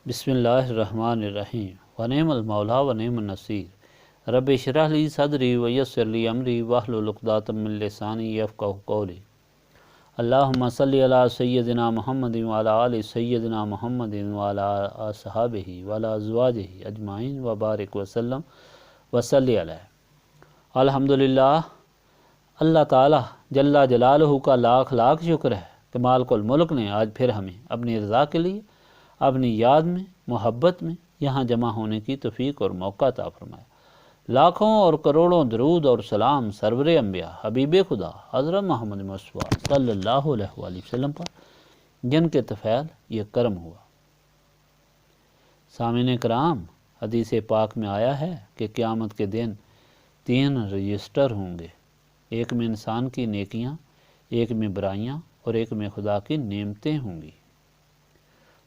بسم اللہ الرحمن الرحیم ونعم المولا ونعم النصیر رب اشرح لی صدری ویسر لی امری واحلل عقدۃ من لسانی یفقہوا قولی اللہم صلی علی سیدنا محمد وعلی آل سیدنا محمد وعلی اصحابہ وعلی ازواجہ اجمعین وبارک وسلم وصلی علیہ۔ الحمدللہ، اللہ تعالیٰ جل جلالہ کا لاکھ لاکھ شکر ہے کہ مالک الملک نے آج پھر ہمیں اپنی رضا کے لیے اپنی یاد میں محبت میں یہاں جمع ہونے کی توفیق اور موقع عطا فرمایا۔ لاکھوں اور کروڑوں درود اور سلام سرور انبیاء حبیب خدا حضرت محمد مصطفیٰ صلی اللہ علیہ وآلہ وسلم پر، جن کے طفیل یہ کرم ہوا۔ سامعین کرام، حدیث پاک میں آیا ہے کہ قیامت کے دن 3 رجسٹر ہوں گے، ایک میں انسان کی نیکیاں، ایک میں برائیاں اور ایک میں خدا کی نعمتیں ہوں گی۔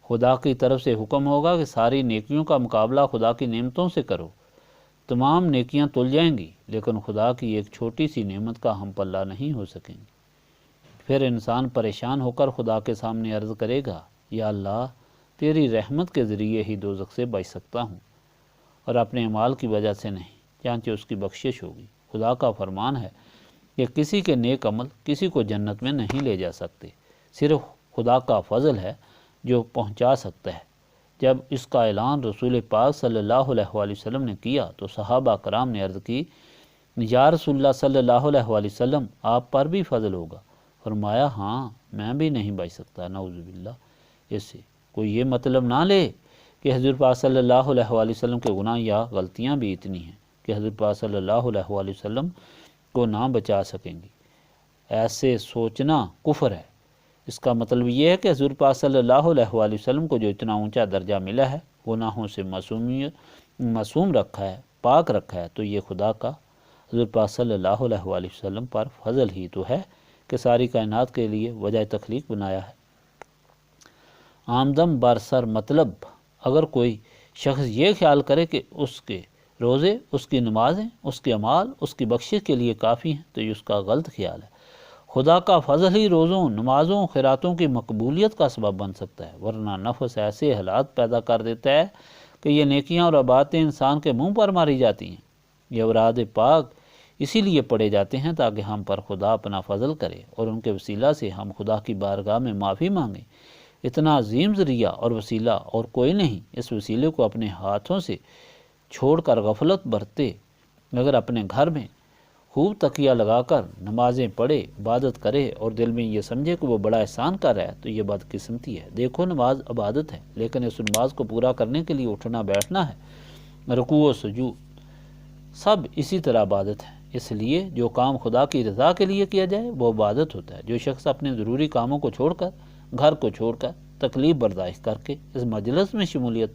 خدا کی طرف سے حکم ہوگا کہ ساری نیکیوں کا مقابلہ خدا کی نعمتوں سے کرو۔ تمام نیکیاں تل جائیں گی، لیکن خدا کی ایک چھوٹی سی نعمت کا ہم پلہ نہیں ہو سکیں گے۔ پھر انسان پریشان ہو کر خدا کے سامنے عرض کرے گا، یا اللہ، تیری رحمت کے ذریعے ہی دوزخ سے بچ سکتا ہوں، اور اپنے اعمال کی وجہ سے نہیں، چنانچہ اس کی بخشش ہوگی۔ خدا کا فرمان ہے کہ کسی کے نیک عمل کسی کو جنت میں نہیں لے جا سکتے، صرف خدا کا فضل ہے جو پہنچا سکتا ہے۔ جب اس کا اعلان رسول پاک صلی اللہ علیہ وآلہ وسلم نے کیا تو صحابہ کرام نے عرض کی، یا رسول اللہ صلی اللہ علیہ وآلہ وسلم، آپ پر بھی فضل ہوگا؟ فرمایا، ہاں، میں بھی نہیں بچ سکتا۔ نعوذ باللہ، اس سے کوئی یہ مطلب نہ لے کہ حضور پاک صلی اللہ علیہ وآلہ وسلم کے گناہ یا غلطیاں بھی اتنی ہیں کہ حضور پاک صلی اللہ علیہ وآلہ وسلم کو نہ بچا سکیں گی۔ ایسے سوچنا کفر ہے۔ اس کا مطلب یہ ہے کہ حضور پاک صلی اللہ علیہ وآلہ وسلم کو جو اتنا اونچا درجہ ملا ہے، گناہوں سے معصوم رکھا ہے، پاک رکھا ہے، تو یہ خدا کا حضور پاک صلی اللہ علیہ وآلہ وسلم پر فضل ہی تو ہے کہ ساری کائنات کے لیے وجہ تخلیق بنایا ہے۔ آمدم برسر مطلب، اگر کوئی شخص یہ خیال کرے کہ اس کے روزے، اس کی نمازیں، اس کے اعمال اس کی بخشش کے لیے کافی ہیں، تو یہ اس کا غلط خیال ہے۔ خدا کا فضل ہی روزوں، نمازوں، خیراتوں کی مقبولیت کا سبب بن سکتا ہے، ورنہ نفس ایسے حالات پیدا کر دیتا ہے کہ یہ نیکیاں اور عبادتیں انسان کے منہ پر ماری جاتی ہیں۔ یہ اوراد پاک اسی لیے پڑھے جاتے ہیں تاکہ ہم پر خدا اپنا فضل کرے اور ان کے وسیلہ سے ہم خدا کی بارگاہ میں معافی مانگیں۔ اتنا عظیم ذریعہ اور وسیلہ اور کوئی نہیں۔ اس وسیلے کو اپنے ہاتھوں سے چھوڑ کر غفلت برتے اگر اپنے گھر میں خوب تکیہ لگا کر نمازیں پڑھے، عبادت کرے اور دل میں یہ سمجھے کہ وہ بڑا احسان کر رہا ہے، تو یہ بدقسمتی ہے۔ دیکھو، نماز عبادت ہے، لیکن اس نماز کو پورا کرنے کے لیے اٹھنا بیٹھنا ہے، رکوع و سجود سب اسی طرح عبادت ہے۔ اس لیے جو کام خدا کی رضا کے لیے کیا جائے وہ عبادت ہوتا ہے۔ جو شخص اپنے ضروری کاموں کو چھوڑ کر، گھر کو چھوڑ کر، تکلیف برداشت کر کے اس مجلس میں شمولیت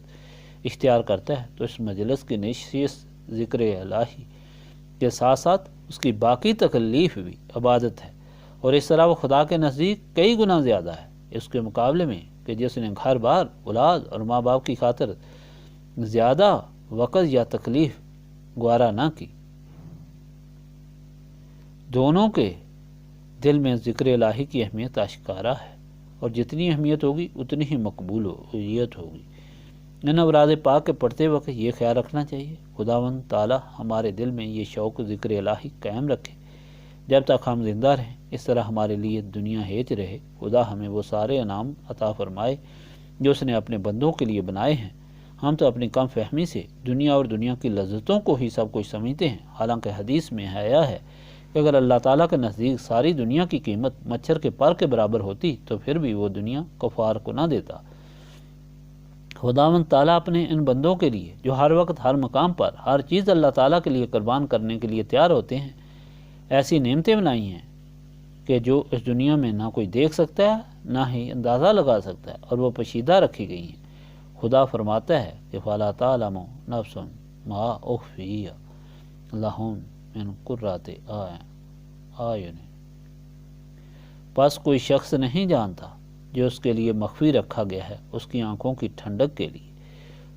اختیار کرتا ہے، تو اس مجلس کی نشست ذکر الہی کے ساتھ ساتھ اس کی باقی تکلیف بھی عبادت ہے، اور اس طرح وہ خدا کے نزدیک کئی گنا زیادہ ہے اس کے مقابلے میں کہ جس نے گھر بار، اولاد اور ماں باپ کی خاطر زیادہ وقت یا تکلیف گوارا نہ کی۔ دونوں کے دل میں ذکر الہی کی اہمیت آشکارا ہے، اور جتنی اہمیت ہوگی اتنی ہی مقبولیت ہوگی۔ ان اوراد پاک کے پڑھتے وقت یہ خیال رکھنا چاہیے، خداوند تعالیٰ ہمارے دل میں یہ شوق ذکر الہی قائم رکھے جب تک ہم زندہ رہیں، اس طرح ہمارے لیے دنیا ہیچ رہے۔ خدا ہمیں وہ سارے انعام عطا فرمائے جو اس نے اپنے بندوں کے لیے بنائے ہیں۔ ہم تو اپنی کم فہمی سے دنیا اور دنیا کی لذتوں کو ہی سب کچھ سمجھتے ہیں، حالانکہ حدیث میں آیا ہے کہ اگر اللہ تعالیٰ کے نزدیک ساری دنیا کی قیمت مچھر کے پر کے برابر ہوتی تو پھر بھی وہ دنیا کفار کو نہ دیتا۔ خداوند تعالیٰ اپنے ان بندوں کے لیے جو ہر وقت ہر مقام پر ہر چیز اللہ تعالیٰ کے لیے قربان کرنے کے لیے تیار ہوتے ہیں، ایسی نعمتیں بنائی ہیں کہ جو اس دنیا میں نہ کوئی دیکھ سکتا ہے نہ ہی اندازہ لگا سکتا ہے، اور وہ پوشیدہ رکھی گئی ہیں۔ خدا فرماتا ہے کہ فَلَا تَعْلَمُ نَفْسٌ مَا أُخْفِيَ لَهُم مِّن قُرَّةِ أَعْيُنٍ۔ پس کوئی شخص نہیں جانتا جو اس کے لیے مخفی رکھا گیا ہے اس کی آنکھوں کی ٹھنڈک کے لیے۔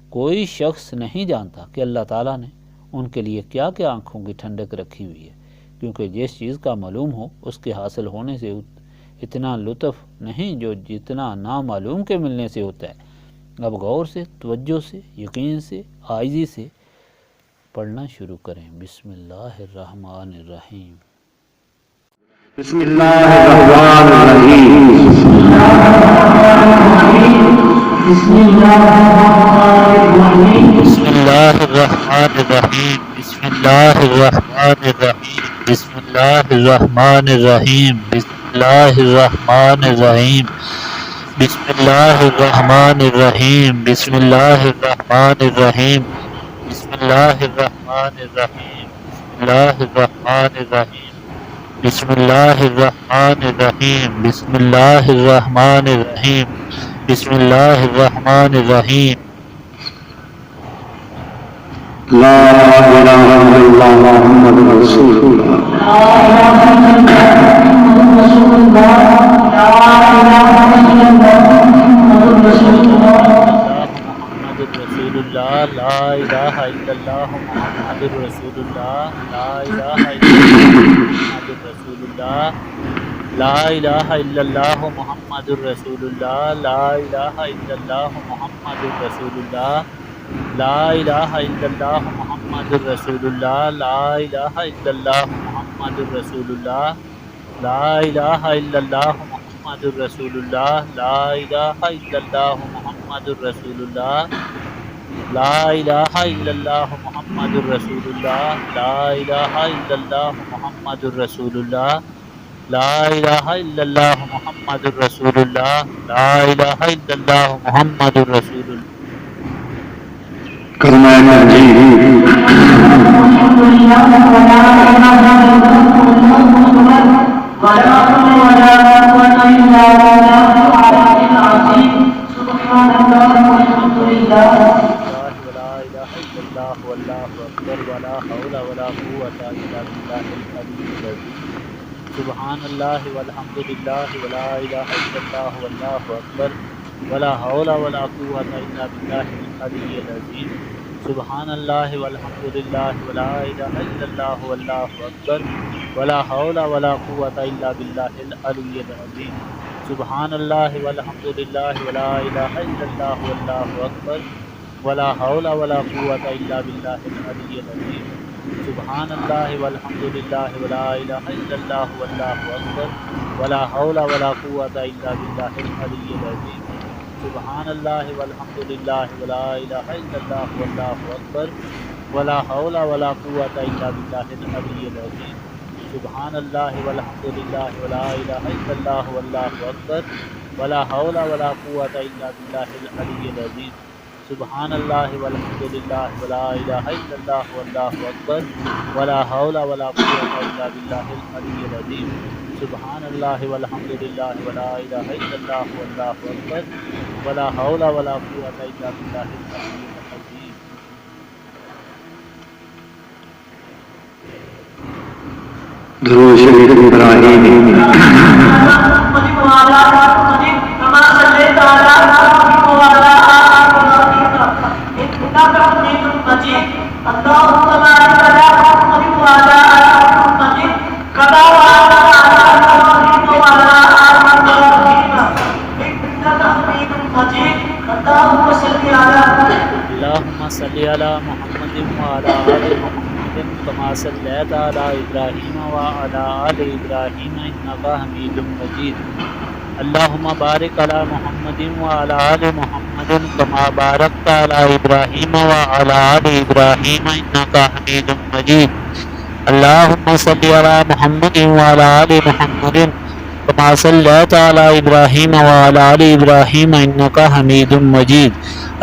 کوئی شخص نہیں جانتا کہ اللہ تعالیٰ نے ان کے لیے کیا کیا آنکھوں کی ٹھنڈک رکھی ہوئی ہے، کیونکہ جس چیز کا معلوم ہو اس کے حاصل ہونے سے اتنا لطف نہیں جو جتنا نامعلوم کے ملنے سے ہوتا ہے۔ اب غور سے، توجہ سے، یقین سے، عاجزی سے پڑھنا شروع کریں۔ بسم اللہ الرحمن الرحیم۔ بسم اللہ الرحمن الرحیم۔ بسم اللہ الرحمن الرحیم۔ بسم اللہ الرحمن الرحیم۔ بسم اللہ الرحمن الرحیم۔ بسم اللہ الرحمن الرحیم۔ بسم اللہ الرحمن الرحیم۔ بسم اللہ الرحمن الرحیم۔ بسم اللہ الرحمن الرحیم۔ بسم اللہ الرحمن الرحیم۔ بسم اللہ الرحمن الرحیم۔ بسم اللہ الرحمن الرحیم۔ بسم اللہ الرحمن الرحیم۔ لا الہ الا اللہ محمد رسول اللہ۔ لا الہ الا اللہ محمد رسول اللہ۔ لا الہ الا اللہ محمد رسول اللہ۔ لا الہ الا اللہ محمد رسول اللہ۔ لا الہ الا اللہ محمد رسول اللہ۔ لا الہ الا اللہ محمد رسول اللہ۔ لا الہ الا اللہ محمد رسول اللہ۔ لا الہ الا اللہ محمد رسول اللہ۔ لا الہ الا اللہ محمد رسول اللہ۔ لا الہ الا اللہ محمد رسول اللہ۔ لا الہ الا اللہ محمد رسول اللہ۔ لا الہ الا اللہ محمد رسول اللہ۔ کلمہ تنزیل۔ سبحان اللہ والحمد للہ ولا الہ الا اللہ واللہ اکبر ولا حول ولا قوۃ الا باللہ العلی العظیم۔ سبحان اللہ والحمد للہ ولا الہ الا اللہ واللہ اکبر ولا حول ولا قوۃ الا باللہ العلی العظیم۔ سبحان اللہ والحمد للہ ولا الہ الا اللہ واللہ اکبر ولا حول ولا قوۃ الا باللہ العلی العظیم۔ سبحان اللہ والحمد للہ ولا الہ الا اللہ واللہ اکبر ولا حول ولا قوۃ الا باللہ العلی العظیم۔ سبحان اللہ والحمد للہ ولا الہ الا اللہ واللہ اکبر ولا حول ولا قوۃ الا باللہ العلی العظیم۔ سبحان اللہ والحمد للہ ولا الہ الا اللہ واللہ اکبر ولا حول ولا قوۃ الا باللہ العلی العظیم۔ سبحان اللہ والحمد للہ ولا الہ الا اللہ واللہ اکبر ولا حول ولا قوۃ الا باللہ العلی العظیم۔ سبحان اللہ والحمد للہ ولا الہ الا اللہ واللہ اکبر ولا حول ولا قوۃ الا باللہ العلی العظیم۔ درود شریف ابراہیمی۔ اللہم صلی علی محمد وعلی آل محمد کما صلیت علی ابراہیم وعلی آل ابراہیم انک حمید مجید۔ اللہم بارک علی محمد وعلی آل محمد کما بارکت علی ابراہیم وعلی آل ابراہیم انک حمید مجید۔ اللہم صلی علی محمد وعلی آل محمد کما صلیت علی ابراہیم وعلی آل ابراہیم انک حمید مجید۔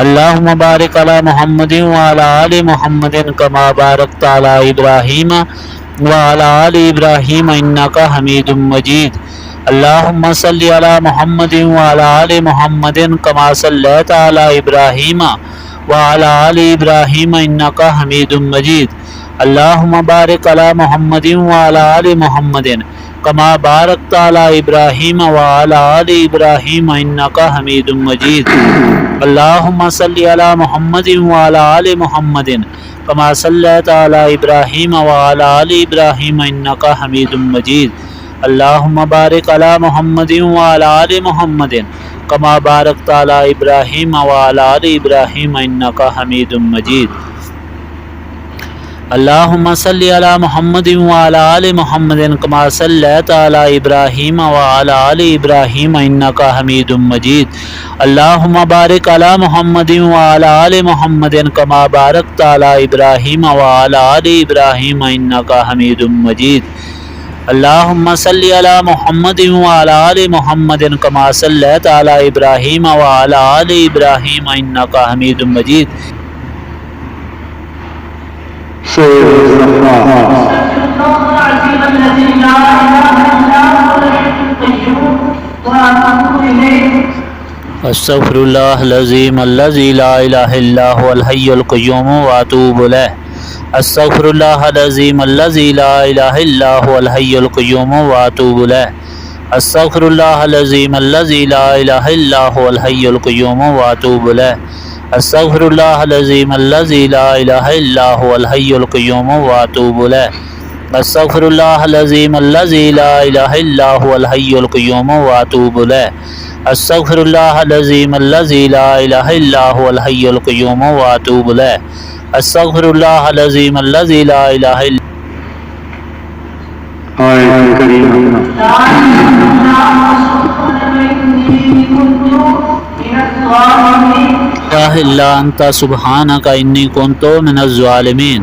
اللہم بارک علی محمد وعلی آل محمد کما بارکت علی ابراہیم وعلی آل ابراہیم انک حمید مجید۔ اللہم صلی علی محمد وعلی آل محمد کما صلیت علی ابراہیم وعلی آل ابراہیم انک حمید مجید۔ اللہم بارک علی محمد وعلی آل محمد کما بارکت علی ابراہیم وعلی آل ابراہیم انک حمید مجید۔ اللہم صلی علی محمد وعلی آل محمد کما صلیت علی ابراہیم وعلی آل ابراہیم انک حمید مجید۔ اللہم بارک علی محمد وعلی آل محمد کما بارکت علی ابراہیم وعلی آل ابراہیم انک حمید مجید اللہم صلی علی محمد وعلی آل محمد کما صلیت علی ابراہیم وعلی آل ابراہیم انک حمید مجید اللہم بارک علی محمد وعلی آل محمد کما بارکت علی ابراہیم وعلی آل ابراہیم انک حمید مجید اللہم صلی علی محمد وعلی آل محمد کما صلیت علی ابراہیم وعلی آل ابراہیم انک حمید مجید استغفر اللہ العظیم الذی لا الہ الا هو الحی القیوم واتوب الیہ استغفر اللہ العظیم الذی لا الہ الا هو الحی القیوم واتوب الیہ استغفر اللہ العظیم الذی لا الہ الا هو الحی القیوم واتوب الیہ استغفر اللہ العظیم الذی لا الہ الا هو الحی القیوم واتوب الیہ استغفر اللہ العظیم الذی لا الہ الا هو الحی القیوم واتوب الیہ استغفر اللہ العظیم الذی لا الہ الا هو الحی القیوم واتوب الیہ استغفر اللہ العظیم الذی لا الہ الا الا انت سبحانک انی کنت من الظالمین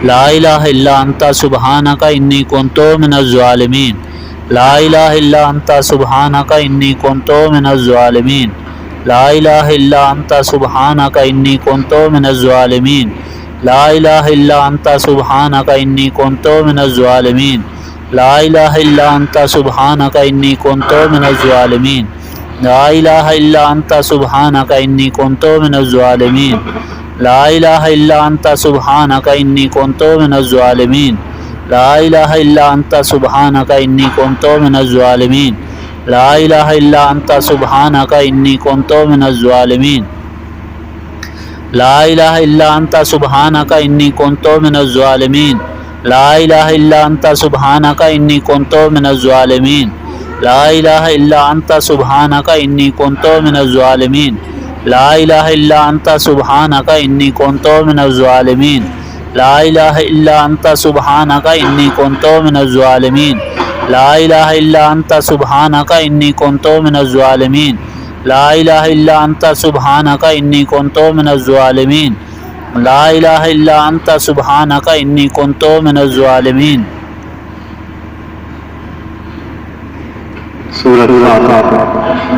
لا الہ الا انت سبحانک انی کنت من الظالمین لا الہ الا انت سبحانک انی کنت من الظالمین لا الہ الا انت سبحانک انی کنت من الظالمین لا الہ الا انت سبحانک انی کنت من الظالمین لا الہ الا انت سبحانک انی کنت من الظالمین لا الہ الا انت سبحانک انی کنت من الظالمین لا الہ الا انت سبحانک انی کنت من الظالمین لا الہ الا انت سبحانک انی کنت من الظالمین لا الہ الا انت سبحانک انی کنت من الظالمین لا الہ الا انت سبحانک انی کنت من الظالمین لا الہ الا انت سبحانک انی کنت من الظالمین لا الہ الا انت سبحانک انی کنت من الظالمین لا الہ الا انت سبحانک انی کنت من الظالمین لا الہ الا انت سبحانک انی کنت من الظالمین لا الہ الا انت سبحانک انی کنت من الظالمین لا الہ الا انت سبحانک انی کنت من الظالمین لا الہ الا انت سبحانک انی کنت من الظالمین سورۃ الفاتحہ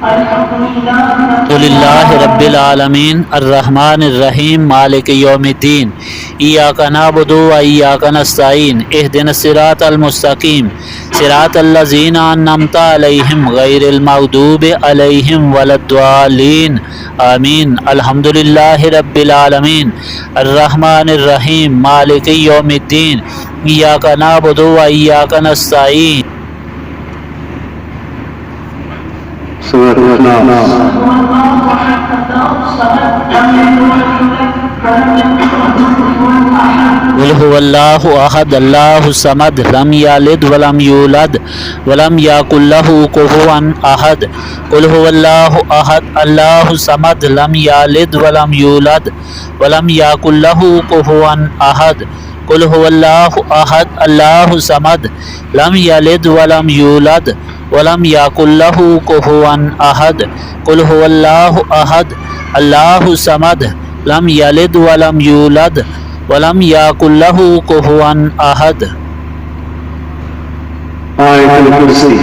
الحمد للہ رب العالمین الرحمن الرحیم مالک یوم الدین ایاک نعبد و ایاک نستعین اہدنا الصراط المستقیم صراط الذین انعمت علیہم غیر المغضوب علیہم ولا الضالین آمین الحمد للہ رب العالمین الرحمن الرحیم مالک یوم الدین ایاک نعبد و ایاک نستعین سورۃ الناس قل هو اللہ احد اللہ الصمد لم یلد ولم یولد ولم یکن لہ کفوا احد قل هو اللہ احد اللہ الصمد لم یلد ولم یولد ولم یکن لہ کفوا احد قل هو اللہ احد اللہ الصمد لم یلد ولم یولد ولم یکن لہ کفوا احد قل هو اللہ احد اللہ الصمد لم یلد ولم یولد ولم یکن لہ کفوا احد آیت الکرسی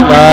لا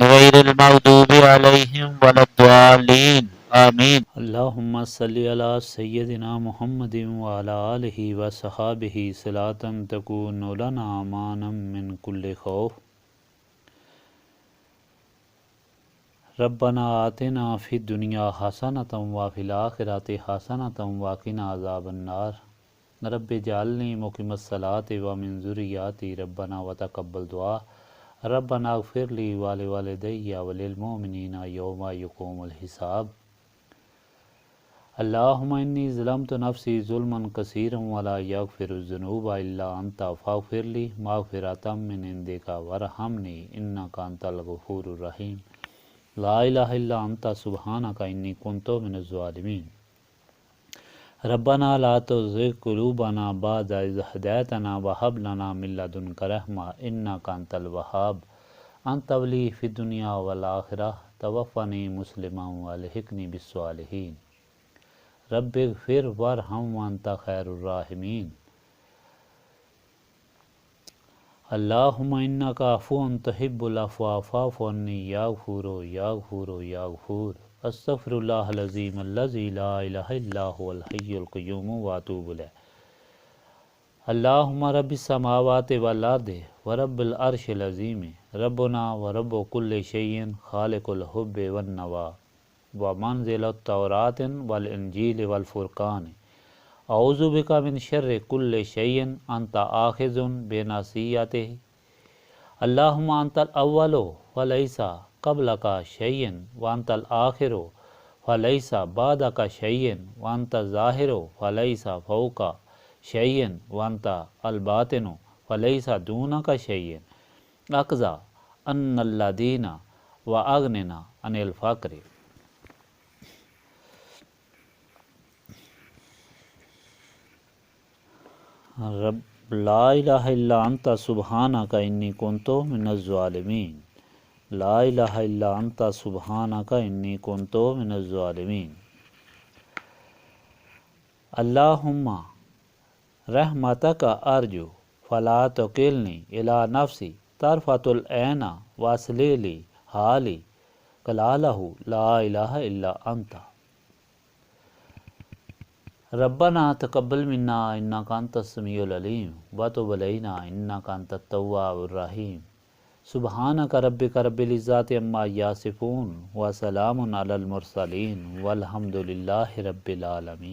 غیر المغضوب علیہم ولا الضالین آمین۔ اللہم صلی علی سیدنا محمد وعلی آلہ وصحابہ صلاۃ تکون لنا امانا من کل خوف۔ ربنا آتنا فی الدنیا حسنۃ وفی الآخرۃ حسنۃ وقنا عذاب النار۔ رب اجعلنی مقیم الصلاۃ ومن ذریاتی ربنا وتقبل دعا۔ ربنا اغفر لی ولوالدی وللمؤمنین یوم یقوم الحساب۔ اللہم انی ظلمت نفسی ظلما کثیرا ولا یغفر الذنوب الا انت فاغفر لی مغفرۃ من عندک وارحمنی انک انت الغفور الرحیم۔ لا الہ الا انت سبحانک انی کنت من الظالمین۔ ربنا لا تزغ قلوبنا بعد اذ ہدیتنا وہب لنا من لدنک رحمۃ انک انت الوہاب۔ انت ولی فی الدنیا والآخرہ توفنی مسلما والحقنی بالصالحین۔ رب اغفر وارحم وانت خیر الراحمین۔ اللہم انک عفو تحب العفو فاعف عنی یا غفور یا غفور یا غفور۔ استغفر اللہ العظیم الذی لا الہ الا هو الحی القیوم واتوب الیہ۔ اللہم رب السماوات والارض ورب العرش العظیم ربنا ورب کل شیء خالق الحب والنوى ومنزل التوراۃ والانجیل والفرقان اعوذ بک من شر کل شیء انت آخذ بناصیتہ۔ اللہم انت الاول فلیس قبلک شیء وانت الآخر فلیس بعدک شیء وانت الظاہر فلیس فوقک شیء وانت الباطن فلیس دونک شیء۔ اقضا ان الذین واغننا عن الفقر۔ رب لا الہ الا انت سبحانک انی کنت من الظالمین۔ لا الہ الا انت سبحانک انی کنت من الظالمین۔ اللہم رحمتک ارجو فلا تکلنی الی نفسی طرفۃ العین واصلح لی حالی کلالہ لا الہ الا انت۔ ربنا تقبل منا انک انت السمیع العلیم وتب علینا انک انت التواب الرحیم۔ سبحانک ربک رب العزۃ عما یصفون وسلام علی المرسلین والحمد للہ رب العالمین۔